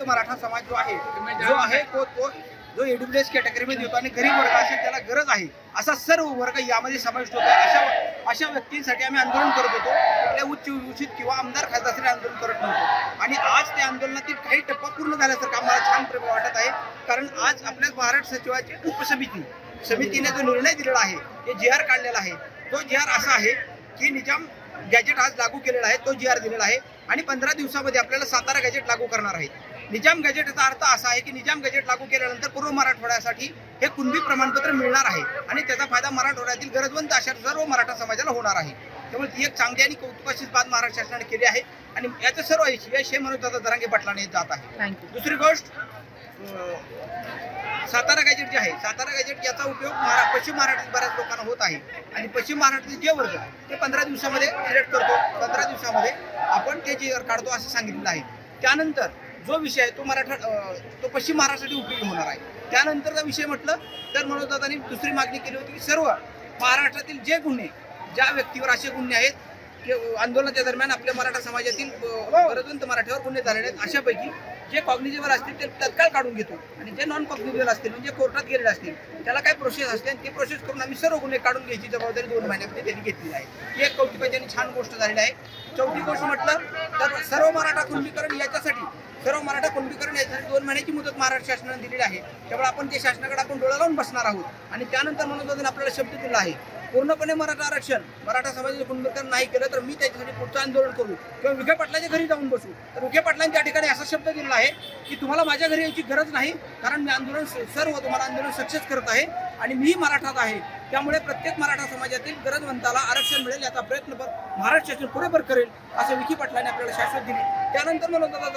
गरजवंत मराठा समाज जो आहे तो जो EWS कॅटेगरीमध्ये येतो आणि गरीब वर्ग असेल त्याला गरज आहे असा सर्व वर्ग यामध्ये समाविष्ट होतो. अशा व्यक्तींसाठी आम्ही आंदोलन करत होतो. कुठल्या उच्च विभूषित किंवा आमदार खासदारासाठी आंदोलन करत नव्हतो. आणि आज त्या आंदोलनातील काही टप्पा पूर्ण झाल्यासारखं आम्हाला छान वाटत आहे. कारण आज आपल्या महाराष्ट्र सचिवाची उपसमितीने जो निर्णय दिलेला आहे, जे GR काढलेला आहे, तो GR असा आहे की निजाम गॅजेट आज लागू केलेला आहे, तो GR दिलेला आहे आणि 15 दिवसामध्ये आपल्याला सातारा गॅजेट लागू करणार आहे. निजाम गॅजेटचा अर्थ असा आहे की निजाम गॅजेट लागू केल्यानंतर पूर्व मराठवाड्यासाठी हे कुणबी प्रमाणपत्र मिळणार आहे आणि त्याचा फायदा मराठवाड्यातील गरजवंत अशा सर्व मराठा समाजाला होणार आहे. त्यामुळे ती एक चांगली आणि कौतुकाची बात महाराष्ट्र शासनाने केली आहे आणि याचं सर्व यश मनोजदादा जरांगे पाटलांनी जात आहे. दुसरी गोष्ट, सातारा गॅजेट जे आहे, सातारा गॅजेट याचा उपयोग पश्चिम महाराष्ट्रात बऱ्याच लोकांना होत आहे आणि पश्चिम महाराष्ट्रातील जे वर्ग ते 15 दिवसामध्ये सिलेक्ट करतो, 15 दिवसामध्ये आपण ते GR काढतो असं सांगितलेलं आहे. त्यानंतर जो विषय आहे तो पश्चिम महाराष्ट्रासाठी उपयोगी होणार आहे. त्यानंतरचा विषय म्हटलं तर मनोजदादांनी दुसरी मागणी केली होती की सर्व महाराष्ट्रातील जे गुन्हे, ज्या व्यक्तीवर असे गुन्हे आहेत की आंदोलनाच्या दरम्यान आपल्या मराठा समाजातील गरजवंत मराठ्यावर गुन्हे झालेले आहेत, अशापैकी जे कॉग्निजेबल असतील ते तत्काळ काढून घेतो आणि जे नॉन कॉग्निजेबल असतील म्हणजे कोर्टात गेलेले असतील त्याला काय प्रोसेस असते आणि ती प्रोसेस करून आम्ही सर्व गुन्हे काढून घ्यायची जबाबदारी 2 महिन्यामध्ये त्यांनी घेतलेली आहे. ही एक कौतुकाची आणि छान गोष्ट झालेली आहे. चौथी गोष्ट म्हटलं तर सर्व मराठा कुणबीकरण याच्यासाठी 2 महिन्याची मुदत महाराष्ट्र शासनाने दिलेली आहे. त्यामुळे आपण ते शासनाकडे आपण डोळा लावून बसणार आहोत आणि त्यानंतर मनोजदादांनी आपल्याला शब्द दिला आहे पूर्णपणे मराठा आरक्षण, मराठा समाजाचे कुणबीकरण नाही केलं तर मी त्याच्यासाठी पुढचं आंदोलन करू किंवा विखे पाटलाच्या घरी जाऊन बसू. तर विखे पाटलांनी त्या ठिकाणी असा शब्द दिला आहे की तुम्हाला माझ्या घरी यायची गरज नाही, कारण मी तुम्हाला आंदोलन सक्सेस करत आहे आणि मीही मराठाच आहे. त्यामुळे प्रत्येक मराठा समाजातील गरजवंताला आरक्षण मिळेल याचा प्रयत्न महाराष्ट्र शासन पुरेपूर करेल असं विखे पाटलांनी आपल्याला शाश्वत दिली. त्यानंतर मनोजदादा